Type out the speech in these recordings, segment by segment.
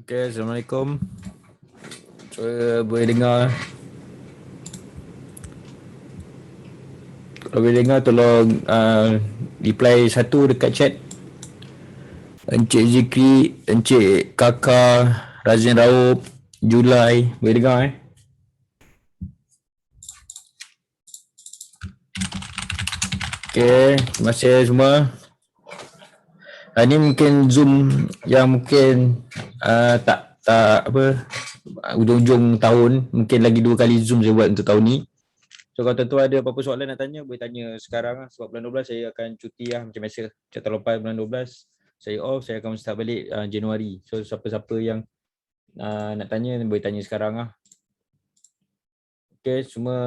Okay, Assalamualaikum. Boleh dengar. Kalau boleh dengar tolong reply satu dekat chat. Encik Zikri, Encik Kaka, Razin Raub, Julai, boleh dengar Okay, terima kasih semua. Ini mungkin Zoom yang mungkin tak apa ujung-ujung tahun, mungkin lagi 2 kali Zoom saya buat untuk tahun ni. So kalau tuan-tuan ada apa-apa soalan nak tanya, boleh tanya sekarang lah. Sebab bulan 12 saya akan cuti lah macam biasa. Macam tahun lepas bulan 12 saya off, saya akan start balik Januari. So siapa-siapa yang nak tanya boleh tanya sekarang lah. Okay, semua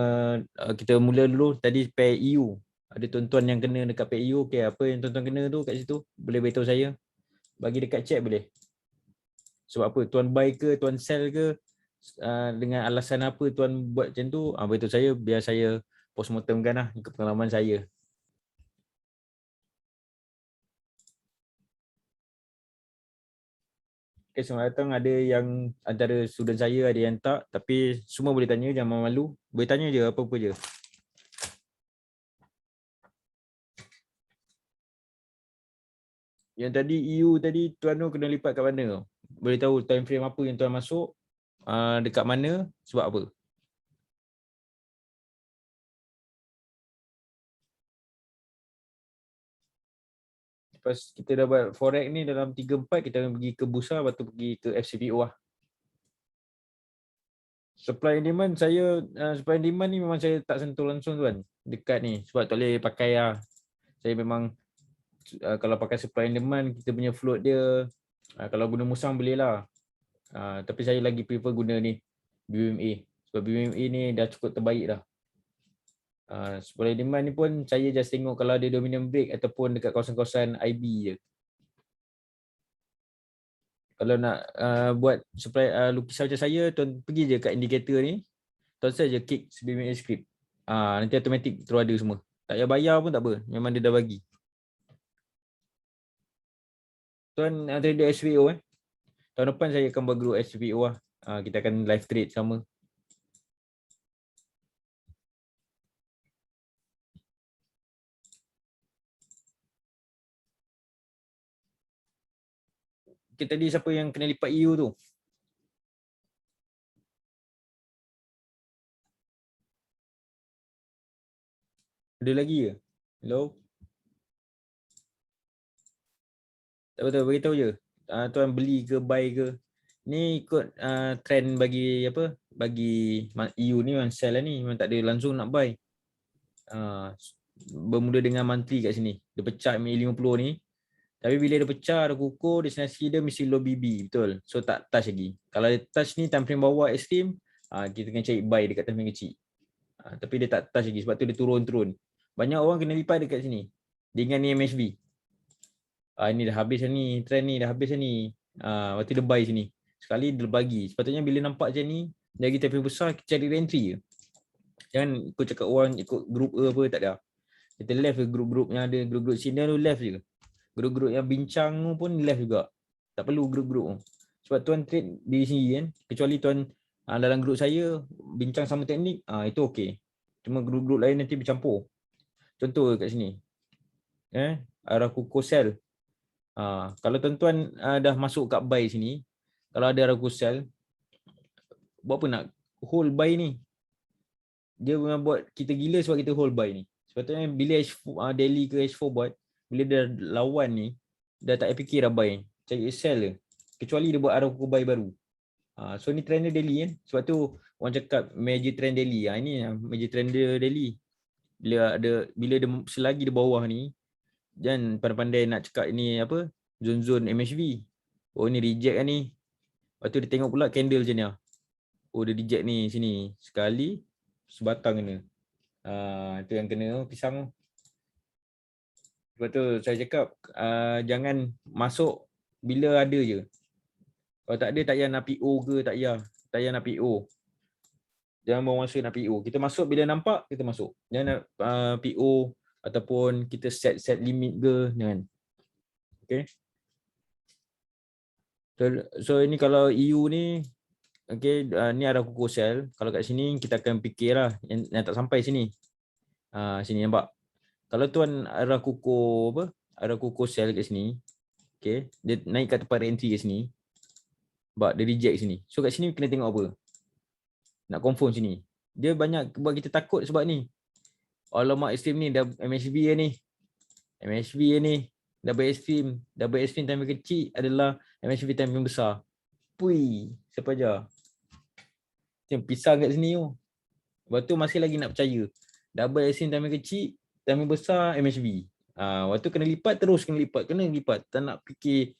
kita mula dulu. Tadi pair EU. Ada tuan-tuan yang kena dekat pair EU. Okay, apa yang tuan-tuan kena tu kat situ? Boleh beritahu saya. Bagi dekat chat boleh. Sebab apa? Tuan buy ke, tuan sell ke? Dengan alasan apa tuan buat macam tu? Beritahu saya biar saya postmortemkan lah ikut pengalaman saya. Okay, selamat datang. Ada yang antara student saya ada yang tak, tapi semua boleh tanya, jangan malu. Boleh tanya je apa-apa je. Yang tadi EU tadi tuan tu kena lipat kat mana? Boleh tahu time frame apa yang tuan masuk, dekat mana, sebab apa? Lepas kita dah buat forex ni dalam 3-4, kita akan pergi ke bursa, lepas tu pergi ke FCPO lah. Supply and demand saya, supply and demand ni memang saya tak sentuh langsung tuan dekat ni, sebab tak boleh pakai lah. Saya memang kalau pakai supply and demand, kita punya float dia, kalau guna musang boleh lah. Tapi saya lagi prefer guna ni BUMA, sebab BUMA ni dah cukup terbaik dah. Supply and demand ni pun saya just tengok kalau ada dominant break ataupun dekat kawasan-kawasan IB je. Kalau nak buat supply lukisan macam saya, tuan pergi je kat indikator ni, tuan saja kick BUMA script. Nanti automatic terus ada semua. Tak payah bayar pun tak apa, memang dia dah bagi. Tuan trader SPO tahun depan saya akan buat group SPO lah. Kita akan live trade sama. Kita tadi siapa yang kena lipat EU tu? Ada lagi ke? Hello? Tak betul, beritahu je. Tuan beli ke buy ke? Ni ikut trend bagi apa? Bagi EU ni memang sell lah ni, memang tak ada langsung nak buy. Bermula dengan monthly kat sini. Dia pecah MA50 ni. Tapi bila dia pecah, dia kukuh, destinasi dia mesti low BB, betul. So tak touch lagi. Kalau dia touch ni time frame bawah ekstrim, kita kena cari buy dekat time frame kecil. Tapi dia tak touch lagi sebab tu dia turun-turun. Banyak orang kena lipat dekat sini. Dengan ni MSB. Ini dah habis ni, trend ni dah habis ni. Lepas tu dia buy sini. Sekali dia bagi. Sepatutnya bila nampak macam ni, lagi time frame besar, cari entry je. Jangan ikut cakap orang, ikut group apa, tak ada. Kita left ke group-group yang ada, group-group senior tu left je. Group-group yang bincang pun left juga. Tak perlu group-group tu. Sebab tuan trade di sini kan, kecuali tuan dalam group saya bincang sama teknik, itu okey. Cuma group-group lain nanti bercampur. Contoh kat sini. Arakuko sell. Kalau tuan-tuan dah masuk kat buy sini, kalau ada Arakuko sell, buat apa nak hold buy ni? Dia memang buat kita gila sebab kita hold buy ni. Sepatutnya bila daily ke H4 buat, bila dia lawan ni, dah tak fikir dah buy. Cari sell je. Kecuali dia buat Arakuko buy baru. So ni trend dia daily kan. Sebab tu orang cakap major trend daily. Ini major trend dia daily. Bila dia selagi di bawah ni, jangan pandai-pandai nak cakap ini apa, zone-zone MHV. Oh ni reject kan ni. Lepas tu dia tengok pula candle macam ni. Oh dia reject ni sini. Sekali, sebatang kena. Itu yang kena pisang. Sebab tu saya cakap jangan masuk bila ada je. Kalau tak ada tak payah nak PO ke, tak payah nak PO. Jangan bawa masa nak PO. Kita masuk bila nampak, kita masuk. Jangan nak PO ataupun kita set limit ke, jangan. Okay. So ini kalau EU ni, okay, ni arah kukuh sel. Kalau kat sini kita akan fikir lah yang tak sampai sini. Sini nampak. Kalau tuan arah kukuh apa? Arah kukuh sel kat sini. Okay, dia naik kat tempat entry kat sini. Sebab dia reject sini. So kat sini kena tengok apa? Nak confirm sini. Dia banyak buat kita takut sebab ni. Alamak extreme ni dah MHB ni. MHB ni double extreme. Double extreme time yang kecil adalah MHB time yang besar. Pui, siapa aja? Yang pisang kat sini tu. Lepas tu masih lagi nak percaya. Double extreme time yang kecil, time yang besar MHB. Waktu kena lipat terus kena lipat. Tak nak fikir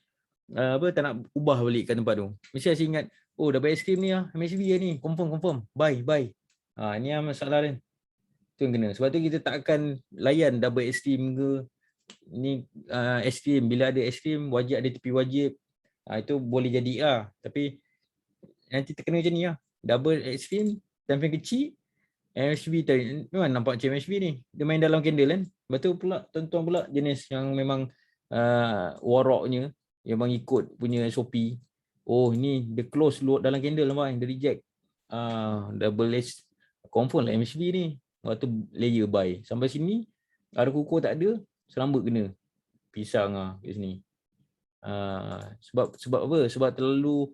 tak nak ubah balik kat tempat tu. Mesti saya ingat, oh double extreme ni MHB ni, confirm. Bye. Ni masalah dia. Tu yang kena. Sebab tu kita tak akan layan double extreme ke. Ni extreme, bila ada extreme wajib ada tepi wajib. Itu boleh jadi tapi nanti terkena macam ni double extreme time frame kecil MHB tadi memang nampak macam MHB ni. Dia main dalam candle kan. Lepas tu pula tuan-tuan pula jenis yang memang waroknya yang memang ikut punya SOP. Oh ni dia close load dalam candle nampak, dia reject. Double H confirm lah MHB ni. Lepas tu layer buy. Sampai sini arah kukuh tak ada, serambut kena. Pisang kat sini. Sebab apa? Sebab terlalu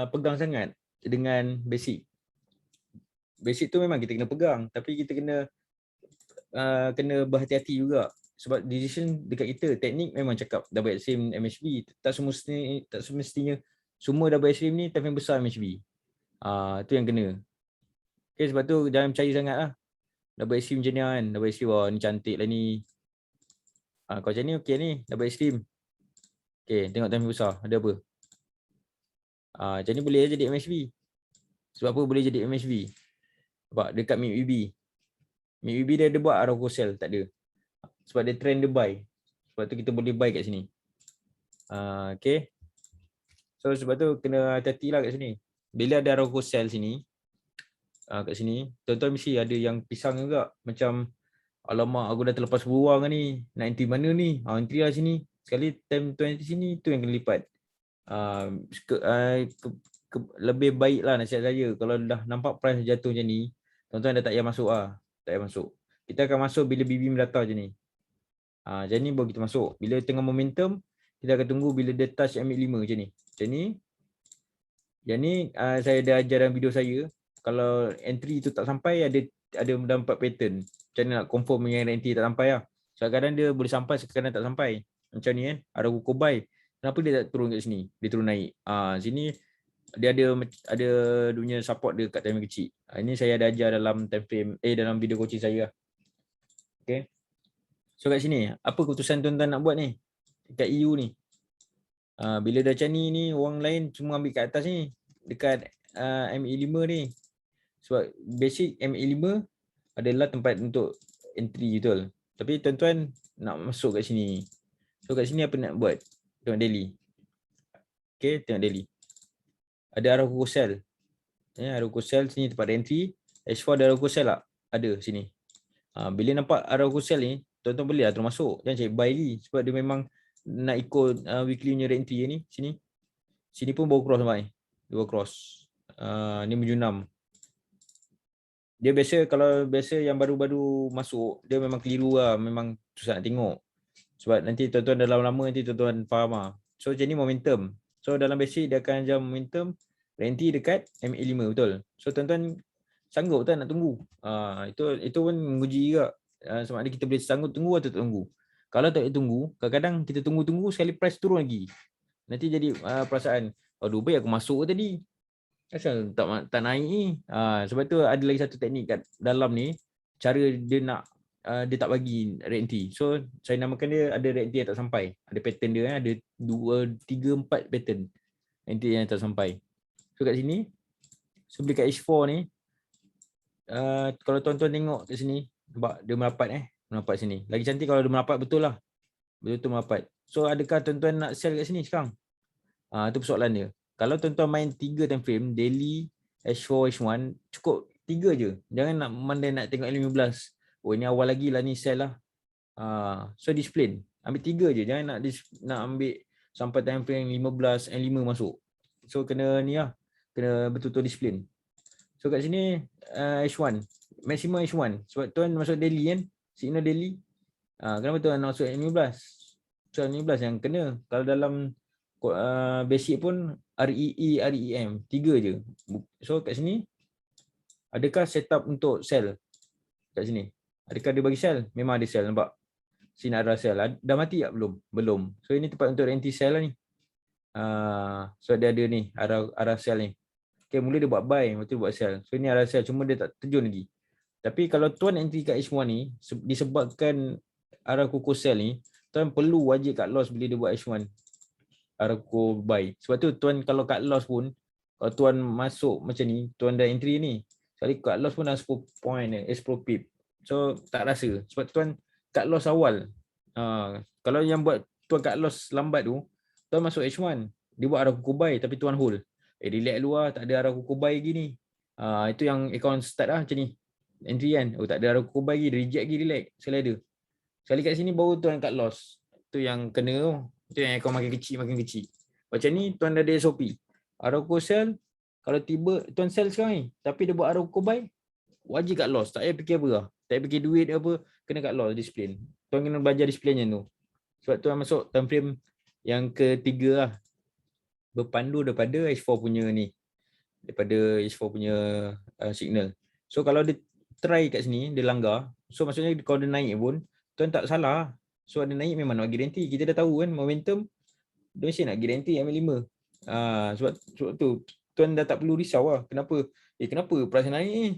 pegang sangat dengan basic. Basic tu memang kita kena pegang, tapi kita kena berhati-hati juga. Sebab decision dekat kita, teknik memang cakap double extreme MHB. Tak semestinya semua double extreme ni time yang besar MHB. Tu yang kena. Okay, sebab tu jangan percaya sangat lah. Double extreme macam ni kan. Double extreme, ni cantik lah ni. Kalau macam ni okey ni, double extreme. Okay, tengok time yang besar, ada apa? Macam ni boleh jadi MHB. Sebab apa boleh jadi MHB? Sebab dekat MIB. MIB dia ada buat arah sell, tak ada. Sebab dia trend dia buy. Sebab tu kita boleh buy kat sini. Okay. So sebab tu kena hati-hati lah kat sini. Bila ada arah sell sini, kat sini, tuan-tuan mesti ada yang pisang juga. Macam, alamak aku dah terlepas beruang ni. Nak entry mana ni? Entry lah sini. Sekali time tuan entry sini, tu yang kena lipat. Lebih baik lah nasihat saya. Kalau dah nampak price jatuh macam ni, tuan-tuan dah tak payah masuk lah. Tak payah masuk. Kita akan masuk bila BB mendata macam ni. Macam ni baru kita masuk. Bila tengah momentum, kita akan tunggu bila dia touch MA5 macam ni. Macam ni. Yang ni saya dah ajar dalam video saya. Kalau entry tu tak sampai, ada dalam 4 pattern. Macam mana nak confirm yang entry tak sampai lah. Kadang-kadang dia boleh sampai, kadang tak sampai. Macam ni kan. Ada kukuh buy. Kenapa dia tak turun kat sini? Dia turun naik. Sini dia ada dunia support dia kat time kecil. Ini saya ada ajar dalam time frame dalam video coaching saya. Okay. So kat sini apa keputusan tuan-tuan nak buat ni kat EU ni? Bila dah macam ni orang lain semua ambil kat atas ni dekat MA5 ni. Sebab basic MA5 adalah tempat untuk entry betul. Tapi tuan-tuan nak masuk kat sini. So kat sini apa nak buat? Tengok daily. Okay, tengok daily. Ada arah kukuh sell. Arah kukuh sell sini tempat entry. H4 ada arah kukuh sell tak? Ada sini. Bila nampak arah kukuh sell ni, tuan-tuan boleh lah terus masuk. Jangan cari buy lagi. Sebab dia memang nak ikut weekly punya entry ni. Sini. Sini pun baru cross nampak ni. Dia baru cross. Ni menuju 6. Dia biasa, kalau biasa yang baru-baru masuk, dia memang keliru lah. Memang susah nak tengok. Sebab nanti tuan-tuan dah lama-lama nanti tuan-tuan faham lah. So macam ni momentum. So dalam basic dia akan ajar momentum entry dekat MA5 betul. So tuan-tuan sanggup tak nak tunggu. Itu pun menguji juga. Sama ada kita boleh sanggup tunggu atau tak tunggu. Kalau tak tunggu, kadang-kadang kita tunggu-tunggu sekali price turun lagi. Nanti jadi perasaan, aduh baik aku masuk tadi. Asal tak naik ni. Sebab tu ada lagi satu teknik kat dalam ni. Cara dia nak dia tak bagi red entry. So saya namakan dia ada red entry yang tak sampai. Ada pattern dia ada 2, 3, 4 pattern entry yang tak sampai. So kat sini, so dekat H4 ni, kalau tuan-tuan tengok kat sini, nampak dia merapat sini. Lagi cantik kalau dia merapat betul lah. Betul merapat. So adakah tuan-tuan nak sell kat sini sekarang? Itu persoalan dia. Kalau tuan-tuan main 3 time frame, daily, H4, H1, cukup 3 je. Jangan nak mandai nak tengok L15. Oh ini awal lagi lah ni sell lah. So discipline. Ambil 3 je. Jangan nak ambil sampai time frame 15 and 5 masuk. So kena ni lah, kena betul-betul disiplin. So kat sini H1, maximum H1 sebab tuan masuk daily kan, signal daily. Kenapa tuan masuk M15? So M15 yang kena. Kalau dalam basic pun REE, REM 3 je. So kat sini adakah setup untuk sell kat sini? Adakah dia bagi sell? Memang ada sell, nampak. Sini ada sell. Dah mati tak? Belum. Belum. So ini tempat untuk anti sell lah ni. So dia ada ni arah sell ni. Okay, mula dia buat buy, lepas tu buat sell. So ini arah sell, cuma dia tak terjun lagi. Tapi kalau tuan entry kat H1 ni, disebabkan arah kukuh sell ni, tuan perlu wajib cut loss bila dia buat H1. Arah kukuh buy. Sebab tu tuan kalau cut loss pun, kalau tuan masuk macam ni, tuan dah entry ni, sekali cut loss pun dah 10 point, 10 pip. So tak rasa. Sebab tuan cut loss awal. Kalau yang buat tuan cut loss lambat tu, tuan masuk H1, dia buat arah kukuh buy tapi tuan hold. Relax luar, tak ada arah kukuh buy lagi ni. Itu yang account start lah macam ni. Entry kan, tak ada arah kukuh buy lagi, reject lagi, relax, slider. Sekali kat sini baru tuan cut loss. Tu yang kena tu. Itu yang account makin kecil. Macam ni tuan dah ada SOP. Arah kukuh sell, kalau tiba tuan sell sekarang ni, tapi dia buat arah kukuh buy, wajib cut loss. Tak payah fikir apa lah. Tak payah fikir duit apa, kena cut loss, disiplin. Tuan kena belajar disiplin macam tu. Sebab tuan masuk time frame yang ketiga lah. Berpandu daripada H4 punya ni. Daripada H4 punya signal. So kalau dia try kat sini, dia langgar. So maksudnya kalau dia naik pun, tuan tak salah. So dia naik memang nak guarantee. Kita dah tahu kan momentum, dia mesti nak guarantee MA5. Sebab tu, tuan dah tak perlu risau lah. Kenapa? Kenapa price naik ni?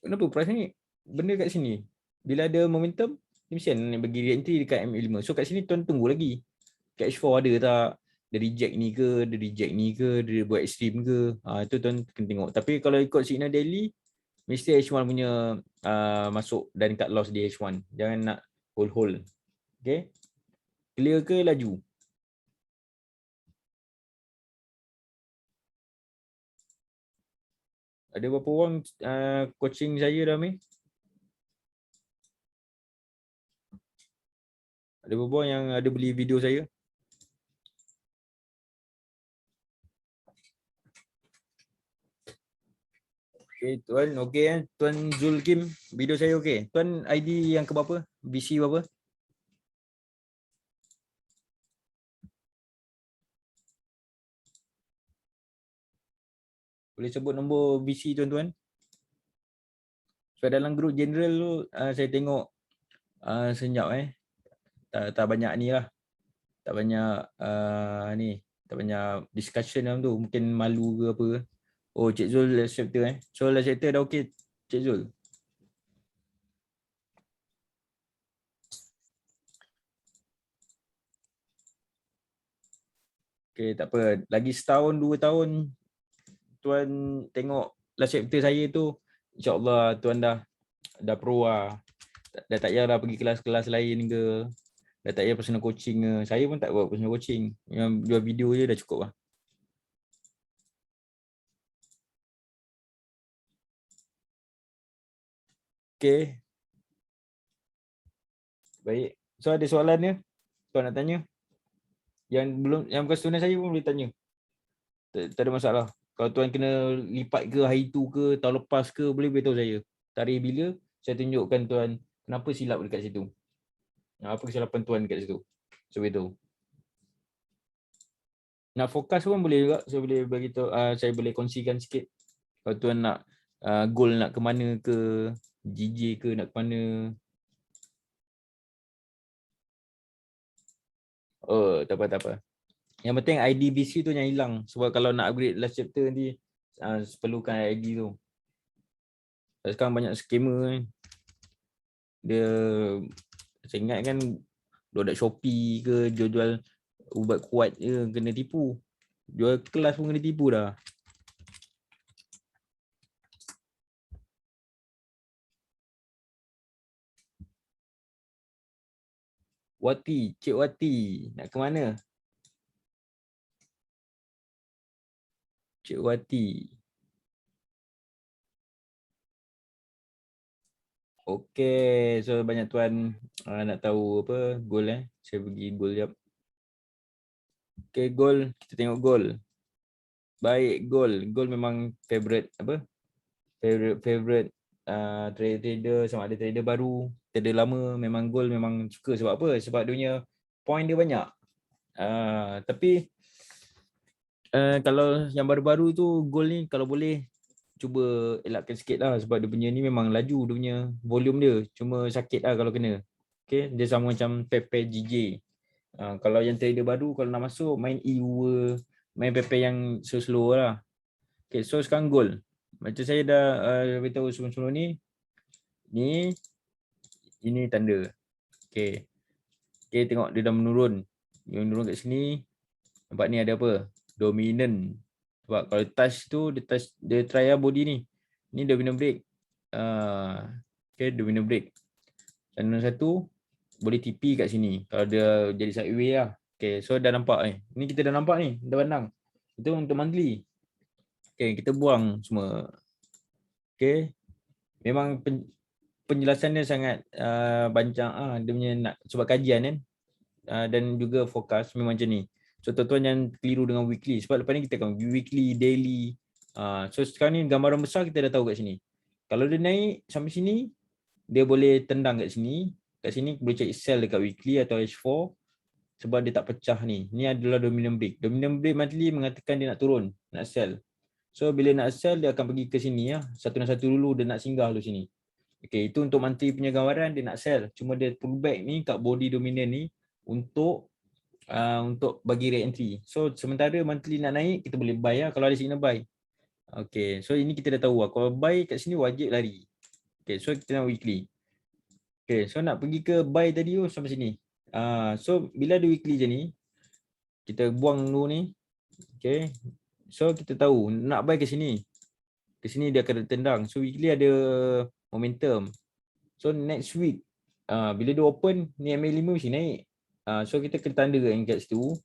Kenapa price naik? Benda kat sini. Bila ada momentum, dia mesti nak bagi guarantee dekat MA5. So kat sini tuan tunggu lagi. Kat H4 ada tak? Dia reject ni ke, dia buat extreme ke, itu tuan kena tengok. Tapi kalau ikut signal daily, mesti H1 punya masuk dan cut loss di H1. Jangan nak hold. Okay, clear ke laju? Ada berapa orang coaching saya dah ni? Ada berapa orang yang ada beli video saya? Okay, tuan, okay kan? Tuan Zulkim, video saya okay. Tuan ID yang ke berapa? BC berapa? Boleh sebut nombor BC tuan-tuan? So dalam grup general tu, saya tengok senyap tak banyak ni lah. Tak banyak ni. Tak banyak discussion dalam tu. Mungkin malu ke apa. Oh, Cik Zul last chapter So last chapter dah okay, Cik Zul? Okay, tak apa. Lagi setahun, 2 tahun, tuan tengok last chapter saya tu, insyaAllah tuan dah pro lah. Dah tak payah dah pergi kelas-kelas lain ke. Dah tak payah personal coaching ke. Saya pun tak buat personal coaching. Yang jual video je dah cukup lah. Okay. Baik. So ada soalan dia? Tuan nak tanya? Yang bukan student saya pun boleh tanya. Tak ada masalah. Kalau tuan kena lipat ke hari tu ke, tahun lepas ke, boleh beritahu saya. Tarikh bila, saya tunjukkan tuan kenapa silap dekat situ. Apa kesilapan tuan dekat situ. Saya beritahu. Nak fokus pun boleh juga. Saya boleh beritahu, saya boleh kongsikan sikit. Kalau tuan nak goal nak ke mana ke, GJ ke nak ke mana. Oh, tak apa. Yang penting IDBC tu yang hilang. Sebab kalau nak upgrade last chapter nanti, perlukan ID tu. Sekarang banyak scammer kan. Dia, saya ingat kan, produk Shopee ke, jual-jual ubat kuat je kena tipu. Jual kelas pun kena tipu dah. Wati, Cik Wati, nak ke mana? Cik Wati. Okey, so banyak tuan nak tahu apa goal Saya pergi goal jap. Okay, gold. Kita tengok gold. Baik, gold. Gold memang favorite apa? Favorite trader sama ada trader baru, trader lama, memang gold memang suka sebab apa? Sebab dia punya point dia banyak. Tapi kalau yang baru-baru tu gold ni kalau boleh cuba elakkan sikit lah sebab dia punya ni memang laju dia punya volume dia. Cuma sakit lah kalau kena. Okay, dia sama macam Pepe GJ. Kalau yang trader baru kalau nak masuk main E2, main Pepe yang slow-slow lah. Okay, so sekarang gold. Macam saya dah beritahu sebelum-sebelum ni, ini tanda. Okay. Okay, tengok dia dah menurun. Dia menurun kat sini. Nampak ni ada apa? Dominant. Sebab kalau touch tu, dia try lah body ni. Ni dominant break. Okay, dominant break. Dan nombor satu, boleh TP kat sini. Kalau dia jadi sideway lah. Okay, so dah nampak ni. Ni kita dah nampak ni. Dah pandang. Itu untuk monthly. Okay, kita buang semua. Okay. Memang penjelasan dia sangat banyak. Dia punya nak sebab kajian kan. Dan juga fokus memang macam ni. So tuan-tuan jangan keliru dengan weekly. Sebab lepas ni kita akan weekly, daily. So sekarang ni gambaran besar kita dah tahu kat sini. Kalau dia naik sampai sini, dia boleh tendang kat sini. Kat sini boleh cari sell dekat weekly atau H4. Sebab dia tak pecah ni. Ni adalah dominant break. Dominant break monthly mengatakan dia nak turun, nak sell. So bila nak sell, dia akan pergi ke sini ya. Satu dan satu dulu, dia nak singgah dulu sini. Okay, itu untuk monthly punya gambaran, dia nak sell. Cuma dia pullback ni kat body dominant ni untuk bagi re-entry. So sementara monthly nak naik, kita boleh buy lah kalau ada signal buy. Okay, so ini kita dah tahu lah. Kalau buy kat sini wajib lari. Okay, so kita nak weekly. Okay, so nak pergi ke buy tadi sampai sini. So bila ada weekly je ni, kita buang dulu ni. Okay, so kita tahu nak buy ke sini. Ke sini dia akan tendang. So weekly ada momentum. So next week, bila dia open, ni MA5 mesti naik. So kita kena tanda kat situ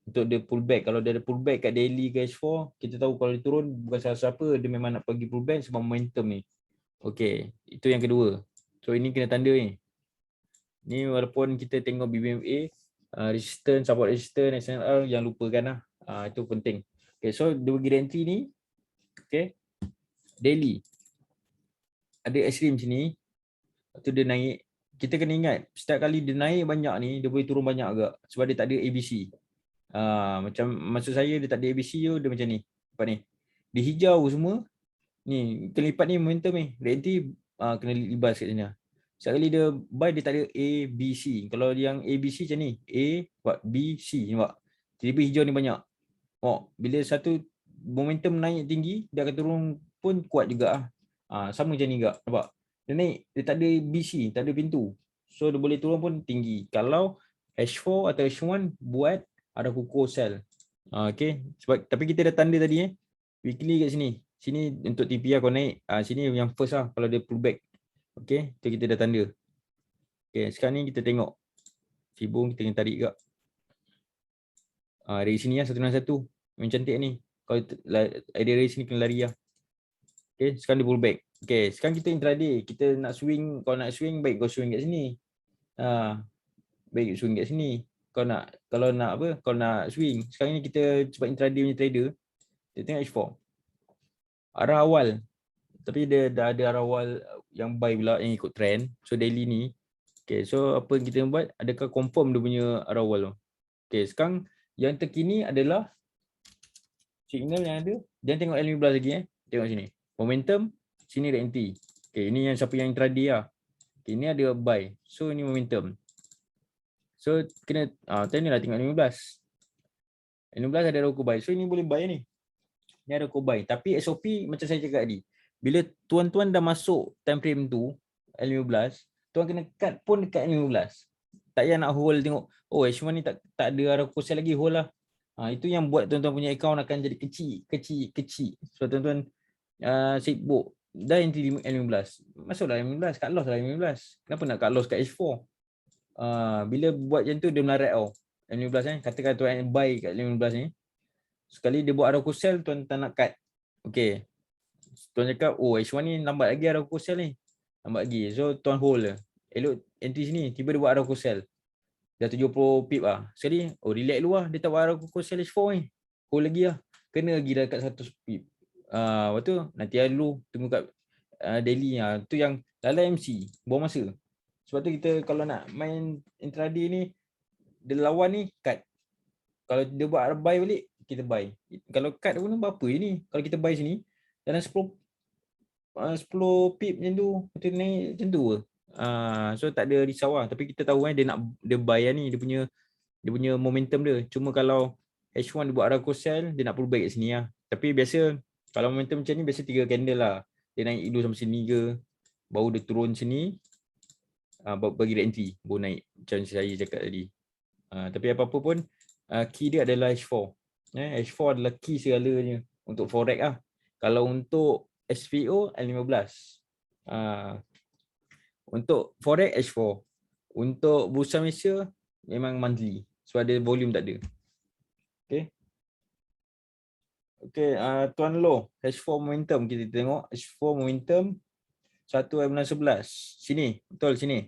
untuk dia pullback. Kalau dia ada pullback kat daily ke H4, kita tahu kalau dia turun bukan salah siapa, dia memang nak pergi pullback sebab momentum ni. Okay, itu yang kedua. So ini kena tanda ni. Ni walaupun kita tengok BBMA, resistance, support resistance, SNR, yang lupakan lah. Itu penting. Okay, so dia bagi entry ni. Okay, daily. Ada extreme sini. Lepas tu dia naik. Kita kena ingat, setiap kali dia naik banyak ni, dia boleh turun banyak agak. Sebab dia tak ada ABC. Macam maksud saya dia tak ada ABC tu, dia macam ni. Nampak ni. Dia hijau semua. Ni, kena lipat ni momentum ni. Reentry kena libas kat sini. Setiap kali dia buy, dia tak ada A, B, C. Kalau yang A, B, C macam ni. A, B, C. Nampak? Tiba-tiba hijau ni banyak. Bila satu momentum naik tinggi, dia akan turun pun kuat juga. Sama macam ni juga. Nampak? Dia naik, dia tak ada BC, tak ada pintu. So dia boleh turun pun tinggi. Kalau H4 atau H1 buat ada kukuh sell. Okay. Sebab, tapi kita dah tanda tadi weekly kat sini. Sini untuk TP lah kalau naik. Sini yang first lah kalau dia pullback. Okay. So kita dah tanda. Okay. Sekarang ni kita tengok. Fibo kita kena tarik juga. Dari sini lah satu dan satu. Yang cantik ni. Kalau dari sini kena lari lah. Okay. Sekarang dia pullback. Okay. Sekarang kita intraday. Kita nak swing. Kalau nak swing, baik kau swing kat sini. Baik swing kat sini. Kalau nak swing. Sekarang ni kita sebab intraday punya trader. Kita tengok H4. Arah awal. Tapi dia dah ada arah awal yang buy pula yang ikut trend. So daily ni. Okay, so apa yang kita buat? Adakah confirm dia punya arah awal tu? Okay, sekarang yang terkini adalah signal yang ada. Jangan tengok L15 lagi Tengok sini. Momentum. Sini re-entry. Okay, ini yang siapa yang intraday lah. Okay, ini ada buy. So ini momentum. So kena tadi lah tengok 15. 15 ada roko buy. So ini boleh buy ni. Ni ada roko buy. Tapi SOP macam saya cakap tadi. Bila tuan-tuan dah masuk time frame tu L15, tuan kena cut pun dekat L15. Tak payah nak hold tengok. Oh H1 ni tak ada roko sell lagi, hold lah. Itu yang buat tuan-tuan punya account akan jadi kecil. So tuan-tuan sibuk. Dah entry L15. Masuklah L15, cut loss lah L15. Kenapa nak cut loss kat H4? Bila buat macam tu dia melarat tau. L15 katakan tuan buy kat L15 ni. Sekali dia buat arrow sell, tuan tak nak cut. Okay. Tuan cakap, H1 ni lambat lagi arrow sell ni. Lambat lagi. So tuan hold je. Elok entry sini, tiba dia buat arrow sell. dah 70 pip lah. Sekali, relax dulu lah. Dia tak buat arah kukuh sell H4 ni. Hold lagi lah. Kena lagi dah kat 100 pip. Lepas tu, nanti lah dulu. Tunggu kat daily. Tu yang lalai MC. Buang masa. Sebab tu kita kalau nak main intraday ni, dia lawan ni, cut. Kalau dia buat buy balik, kita buy. Kalau cut pun berapa je ni? Kalau kita buy sini, dalam 10 pip macam tu. Kita naik macam tu ke? So tak ada risau lah. Tapi kita tahu dia buy lah ni. Dia punya momentum dia. Cuma kalau H1 dia buat arah sell, dia nak pull back kat sini lah. Tapi biasa, kalau momentum macam ni, biasa 3 candle lah. Dia naik dulu sampai sini ke, baru dia turun sini, bagi entry, baru naik. Macam saya cakap tadi. Tapi apa-apa pun, key dia adalah H4. H4 adalah key segalanya untuk forex lah. Kalau untuk SPO, L15. Untuk forex, H4. Untuk Bursa Malaysia, memang monthly. Sebab ada volume tak ada. Okay. Okay, Tuan Loh, H4 momentum kita tengok. H4 momentum 1/11. Sini, betul sini.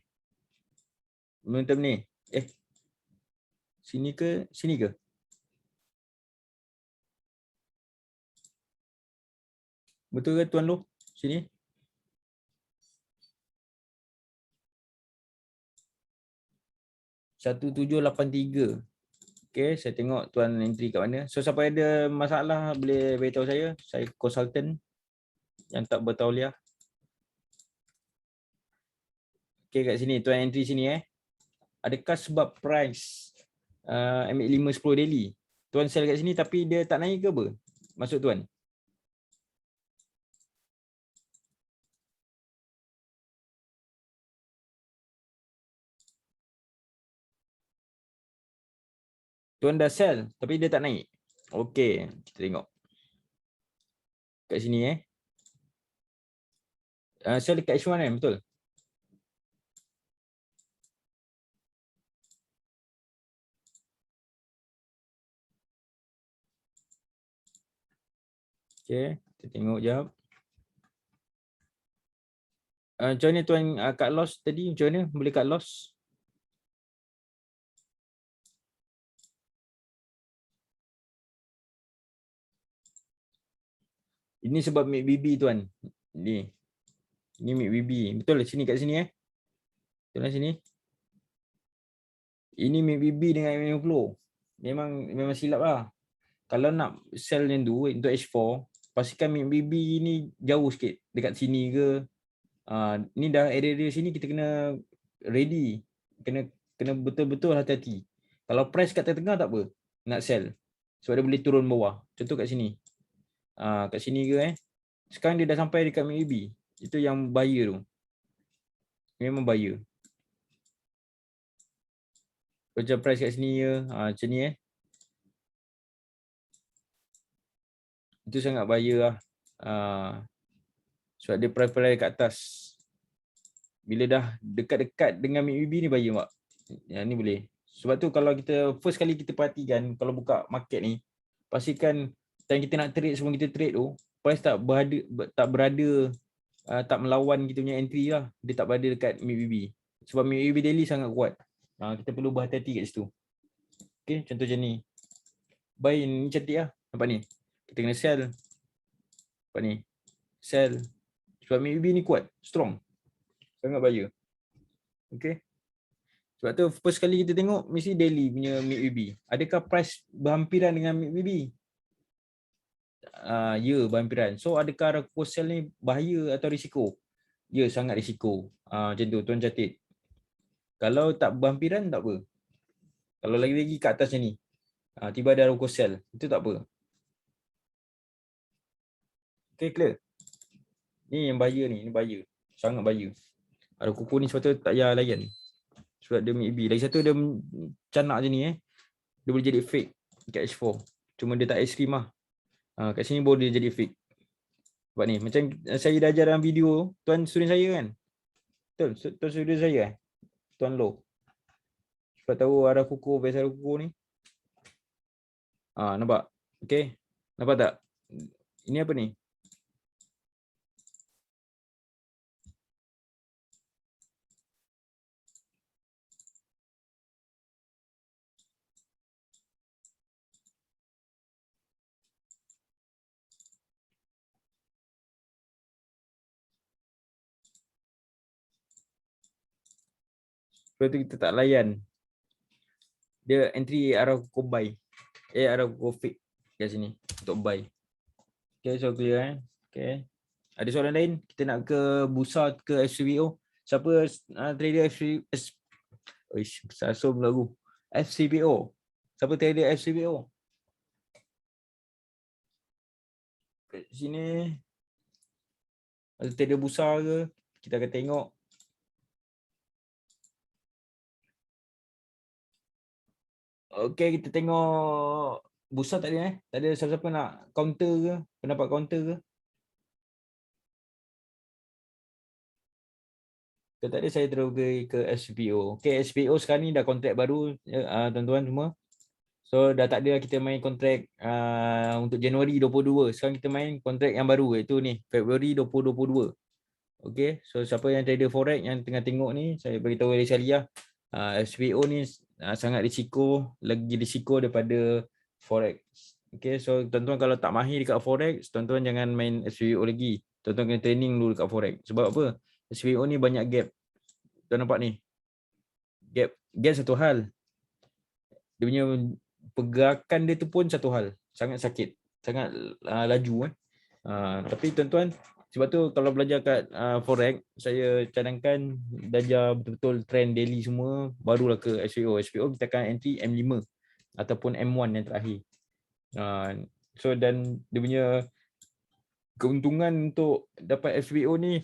Momentum ni. Sini ke? Sini ke? Betul ke Tuan Loh? Sini. $1783. Okay, saya tengok Tuan entry kat mana. So, siapa ada masalah boleh beritahu saya. Saya konsultan yang tak bertauliah. Okay, kat sini. Tuan entry sini Adakah sebab price ambil 5-10 daily? Tuan sell kat sini tapi dia tak naik ke apa? Maksud Tuan? Tuan dah sell tapi dia tak naik. Okey, kita tengok. Kat sini sell dekat H1 kan, betul? Okey, kita tengok jap. Macam mana Tuan cut loss tadi? Macam mana boleh cut loss? Ini sebab MACD Tuan. Ni. Ini MACD. Betul lah sini kat sini Betul lah sini. Ini MACD dengan M50. Memang silap lah. Kalau nak sell yang tu untuk H4, pastikan MACD ni jauh sikit. Dekat sini ke. Ni dah area sini kita kena ready. Kena betul-betul hati-hati. Kalau price kat tengah tak apa. Nak sell. Sebab dia boleh turun bawah. Contoh kat sini. Kat sini ke Sekarang dia dah sampai dekat MACD. Itu yang buyer tu. Memang buyer. Macam price kat sini ke. Macam ni Itu sangat buyer lah. Sebab dia price kat atas. Bila dah dekat-dekat dengan MACD ni buyer mak. Yang ni boleh. Sebab tu kalau kita first kali kita perhatikan kalau buka market ni, pastikan time kita nak trade sebelum kita trade tu, price tak berada tak melawan kita punya entry lah. Dia tak berada dekat MACD. Sebab MACD daily sangat kuat. Kita perlu berhati-hati kat situ. Okay, contoh macam ni. Buy ni cantik lah. Nampak ni. Kita kena sell. Nampak ni. Sell. Sebab MACD ni kuat. Strong. Sangat buyer. Okay. Sebab tu first kali kita tengok mesti daily punya MACD. Adakah price berhampiran dengan MACD? Ya, berhampiran. So adakah arah sell ni bahaya atau risiko? Ya, sangat risiko. Macam tu tuan catat. Kalau tak berhampiran tak apa. Kalau lagi-lagi kat atas ni. Tiba ada arah sell. Itu tak apa. Okay, clear? Ni yang bahaya ni. Ni bahaya. Sangat bahaya. Arah kuku ni sebab tu tak payah layan. Sebab dia MACD. Lagi satu dia canak je ni Dia boleh jadi fake kat H4. Cuma dia tak ekstrim lah. Kat sini baru dia jadi fake. Sebab ni macam saya dah ajar dalam video tuan student saya kan. Betul, tuan student saya Tuan Loh. Sebab tahu arah kuku, base arah kuku ni. Nampak? Okay. Nampak tak? Ini apa ni? Sebab tu kita tak layan. Dia entry Arakuko buy. Arakuko fake kat sini untuk buy. Okay, so clear Okay. Ada soalan lain? Kita nak ke bursa ke FCBO? Siapa trader Sasum lagu. FCBO. Siapa trader FCBO? Kat sini. Ada trader bursa ke? Kita akan tengok. Okay, kita tengok bursa tak ada Tak ada siapa-siapa nak counter ke? Pendapat counter ke? Kalau tak ada, saya terus pergi ke SPO. Okay, SPO sekarang ni dah kontrak baru, tuan-tuan semua. So, dah tak ada kita main kontrak untuk Januari 22. Sekarang kita main kontrak yang baru, iaitu ni, Februari 2022. Okay, so siapa yang trader forex yang tengah tengok ni, saya beritahu dari Syariah, SPO ni sangat risiko, lagi risiko daripada forex. Okay, so tuan-tuan kalau tak mahir dekat forex, tuan-tuan jangan main SPO lagi. Tuan-tuan kena training dulu dekat forex. Sebab apa? SPO ni banyak gap. Tuan nampak ni. Gap satu hal. Dia punya pergerakan dia tu pun satu hal. Sangat sakit. Sangat laju. Tapi tuan-tuan, sebab tu kalau belajar kat forex, saya cadangkan belajar betul-betul trend daily semua, barulah ke SPO. SPO kita akan entry M5 ataupun M1 yang terakhir. So dan dia punya keuntungan untuk dapat SPO ni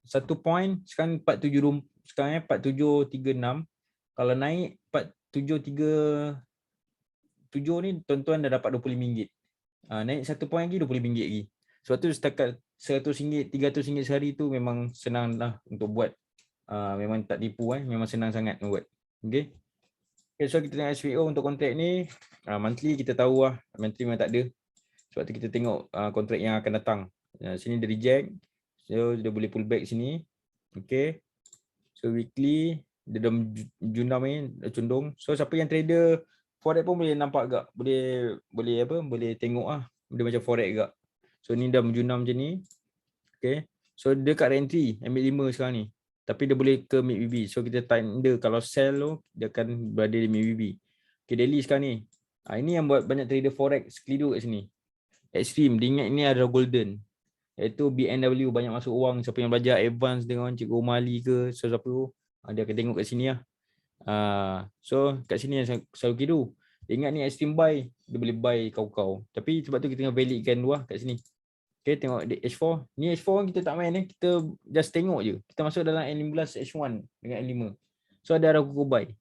1 point sekarang 472 sekarang 4736. Kalau naik 4737 ni tuan-tuan dah dapat RM25. Naik 1 point lagi RM25 lagi. Sebab tu setakat RM100, RM300 sehari tu memang senang lah untuk buat. Memang tak tipu memang senang sangat buat. Okay. Okay, so kita tengok SPO untuk kontrak ni, monthly kita tahu lah, monthly memang tak ada. Sebab tu kita tengok kontrak yang akan datang. Sini dia reject. So dia boleh pull back sini. Okay. So weekly dia dah junam ni, dah condong. So siapa yang trader forex pun boleh nampak agak. Boleh tengok lah. Dia macam forex agak. So ni dah menjunam macam ni. Okay. So dia kat re-entry, ambil 5 sekarang ni. Tapi dia boleh ke mid BB. So kita tanda kalau sell tu, dia akan berada di mid BB. Okay, daily sekarang ni. Ini yang buat banyak trader forex keliru kat sini. Extreme, dia ingat ini adalah golden. Iaitu BNW, banyak masuk wang. Siapa yang belajar advance dengan Cikgu Umali ke, siapa tu, dia akan tengok kat sini lah. So kat sini yang selalu kira. Dia ingat ni extreme buy, dia boleh buy kau-kau. Tapi sebab tu kita tengah validkan dulu lah kat sini. Okay, tengok H4. Ni H4 kita tak main kita just tengok je. Kita masuk dalam N15 H1 dengan N5. So ada Arakuko buy.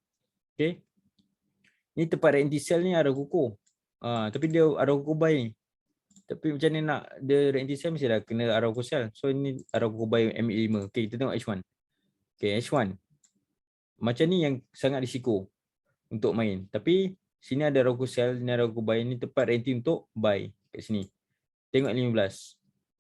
Okay. Ni tempat anti sell ni Arakuko. Tapi dia Arakuko buy ni. Tapi macam ni nak dia anti sell mesti dah kena Arakuko sell. So ni Arakuko buy M5. Okay, kita tengok H1. Okay, H1. Macam ni yang sangat risiko untuk main. Tapi sini ada Arakuko sell, ni Arakuko buy. Ni tempat renting untuk buy kat sini. Tengok 15.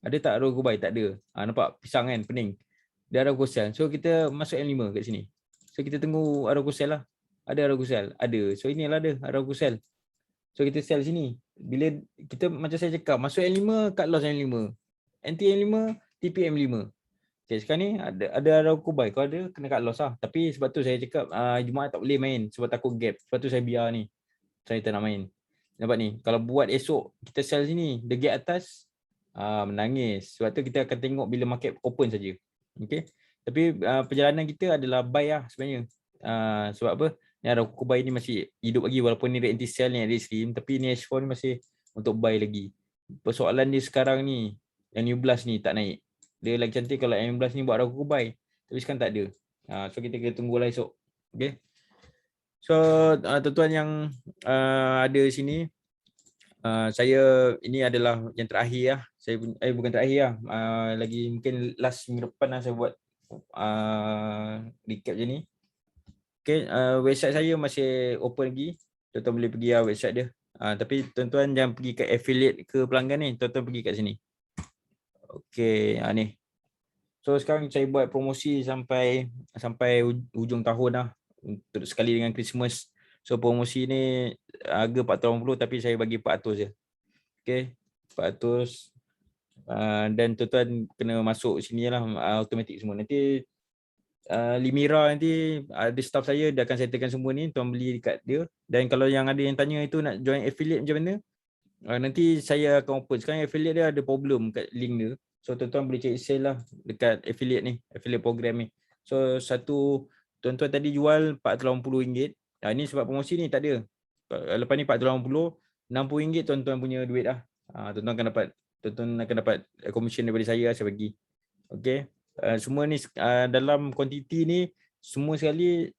Ada tak Arakuko buy? Tak ada. Nampak pisang kan, pening. Dia Arakuko sell. So kita masuk N5 kat sini. So kita tunggu Arakuko sell lah. Ada Arakuko sell? Ada. So inilah dia Arakuko sell. So kita sell sini. Bila kita macam saya cakap, masuk N5, cut loss N5. NT N5, TP M5. Okay, sekarang ni ada Arakuko buy. Kalau ada, kena cut loss lah. Tapi sebab tu saya cakap Jumaat tak boleh main sebab takut gap. Sebab tu saya biar ni. Saya tak nak main. Nampak ni, kalau buat esok kita sell sini, the gap atas, menangis. Sebab tu kita akan tengok bila market open saja. Okay. Tapi perjalanan kita adalah buy lah sebenarnya. Sebab apa? Ni Arakuko buy ni masih hidup lagi walaupun ni anti sell ni ada stream, tapi ni H4 ni masih untuk buy lagi. Persoalan dia sekarang ni, yang New Blast ni tak naik. Dia lagi cantik kalau yang New Blast ni buat Arakuko buy. Tapi sekarang tak ada. So kita kena tunggulah esok. Okay. So tuan-tuan yang ada sini, saya ini adalah yang terakhir lah. Saya bukan terakhir lah. Lagi mungkin last minggu depan lah saya buat recap je ni. Okay, website saya masih open lagi. Tuan-tuan boleh pergi lah website dia. Tapi tuan-tuan jangan pergi kat affiliate ke pelanggan ni. Tuan-tuan pergi kat sini. Okay, ni. So sekarang saya buat promosi sampai hujung tahun lah. Untuk sekali dengan Christmas. So promosi ni harga RM480 tapi saya bagi RM400 je. Okay, RM400. Dan tuan-tuan kena masuk sini lah automatik semua. Nanti Limira nanti ada staff saya dia akan settlekan semua ni, tuan beli dekat dia. Dan kalau yang ada yang tanya itu nak join affiliate macam mana, nanti saya akan open. Sekarang affiliate dia ada problem kat link dia. So tuan-tuan boleh cari sale lah dekat affiliate ni, affiliate program ni. So satu tuan-tuan tadi jual RM480. Ni sebab promosi ni tak ada. Lepas ni RM480, RM60 tuan-tuan punya duit lah. Tuan-tuan akan dapat commission daripada saya bagi. Okey. Semua ni dalam kuantiti ni semua sekali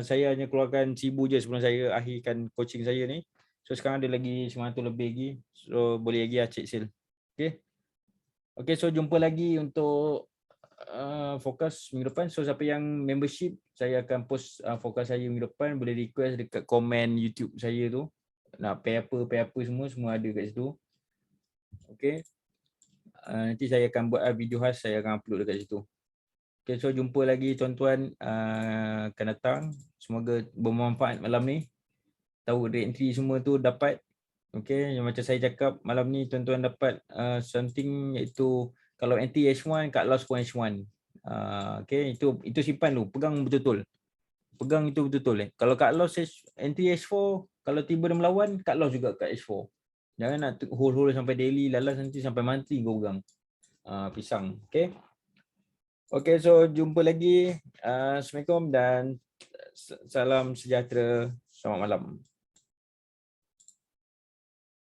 saya hanya keluarkan 1,000 je sebelum saya akhirkan coaching saya ni. So sekarang ada lagi 900 lebih lagi. So boleh lagi cek sale. Okey. Okey, so jumpa lagi untuk fokus minggu depan. So siapa yang membership, saya akan post fokus saya minggu depan, boleh request dekat komen YouTube saya tu. Nak pair apa semua ada kat situ. Okey. Nanti saya akan buat video khas, saya akan upload dekat situ. Okay, so jumpa lagi tuan-tuan akan datang. Semoga bermanfaat malam ni. Tahu re-entry semua tu dapat. Okay, yang macam saya cakap malam ni tuan-tuan dapat something iaitu kalau entry H1 kat loss pun H1. Okay, itu simpan tu. Pegang betul-betul. Pegang itu betul-betul. Kalau kat loss entry H4, kalau tiba dia melawan, kat loss juga kat H4. Jangan nak hold sampai daily, lalas nanti sampai monthly kau pegang. Pisang. Okay. Okay, so jumpa lagi. Assalamualaikum dan salam sejahtera. Selamat malam.